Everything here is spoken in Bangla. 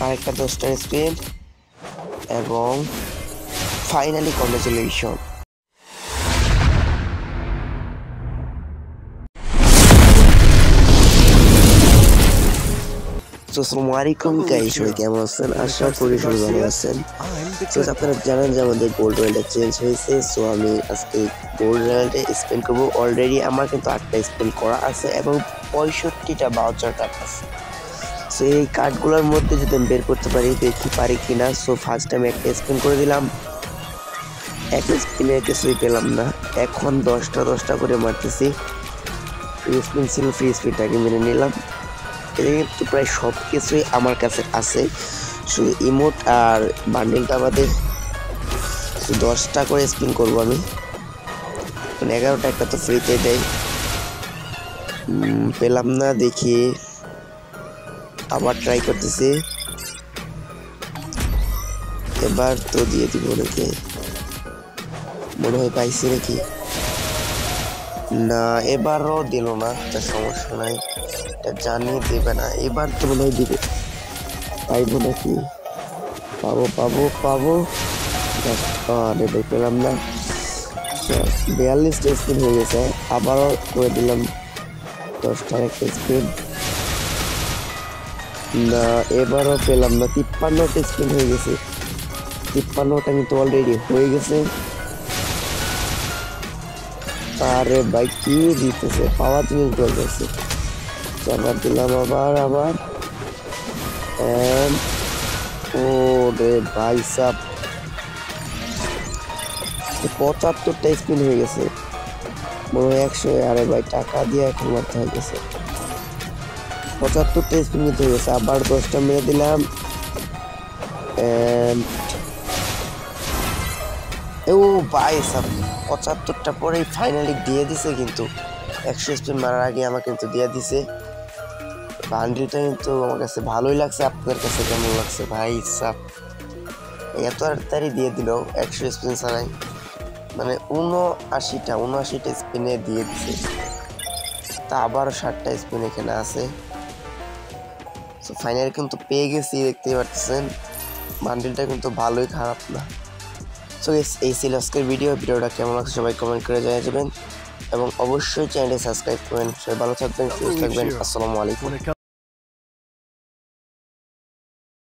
আরেকটা 10টার স্পিন এবং ফাইনালি কংগ্রেচুলেশন। আসসালামু আলাইকুম গাইস, সবাই কেমন আছেন? আশা করি সবাই ভালো আছেন। তো আপনারা জানেন যে আমাদের গোল্ড রয়্যালটা চেঞ্জ হয়েছে। সো আমি আজকে গোল্ড রয়্যালটা স্পেন্ড করবো। অলরেডি আমার কিন্তু 8টা স্পেন্ড করা আছে এবং 65টা ভাউচার কার্ড আছে। সো এই কার্ডগুলোর মধ্যে যদি আমি বের করতে পারি, দেখি পারি কিনা। সো ফার্স্ট টাইম একটা স্পিন করে দিলাম, একটা স্পিনে কিছুই পেলাম না। এখন 10টা করে মারতেছি। ফ্রি স্পিন ছিল, ফ্রি স্পিনটাকে মেনে নিলাম। এটা কিন্তু প্রায় সব কিছুই আমার কাছে আছে, শুধু ইমোট আর বান্ডিলটা বাদে। 10টা করে স্পিন করবো আমি, 11টা একটা তো ফ্রিতে দেয়। পেলাম না, দেখি আবার ট্রাই করতেছি। এবার তো দিয়ে দিব নাকি, মনে হয় পাইছি নাকি। না, এবারও দিল না। তা সমস্যা নাই, এটা জানিয়ে দেবে না। এবার তো মনে হয় দিবে, পাইবো নাকি, পাবো। আরে ভাই, পেলাম না। 42টা স্পিন হয়ে গেছে, আবারও করে দিলাম 10টার একটা স্পিন। না, এবারও পেলাম না। 53টা স্পিন হয়ে গেছে, 53টা কিন্তু অলরেডি হয়ে গেছে। আরে ভাই, কি দিতেছে, পাওয়ার জিনিস ঢুকেছে। আবার দিলাম, আবার ও রে ভাই সাব, 75টা স্পিন হয়ে গেছে, মনে হয় 100। আরে ভাই, টাকা দিয়ে এখন মারতে হয়ে গেছে। 75টা স্পিন কিন্তু হয়ে গেছে, আবার 10টা মেরে দিলাম। ও ভাই সাব, 75টা পরেই ফাইনালি দিয়ে দিছে। কিন্তু 100 স্পিন মারার আগে আমার কিন্তু দিয়ে দিছে। বান্ডিলটা কিন্তু আমার কাছে ভালোই লাগছে। আপনার কাছে কেমন লাগছে ভাই সাব? এত তাড়াতাড়ি দিয়ে দিল 100 স্পিন ছাড়াই, মানে 79টা স্পিনে দিয়ে দিছে। তা আবারও 60টা স্পিন এখানে আছে। সো ফাইনালি কিন্তু পেয়ে গেছি, দেখতেই পাচ্ছেন। বান্ডিলটা কিন্তু ভালোই, খারাপ না। সো এই ছিল আজকের ভিডিওটা কেমন লাগছে সবাই কমেন্ট করে জানিয়ে যাবেন এবং অবশ্যই চ্যানেলটি সাবস্ক্রাইব করবেন। সবাই ভালো থাকবেন, সুস্থ থাকবেন। আসসালামু আলাইকুম।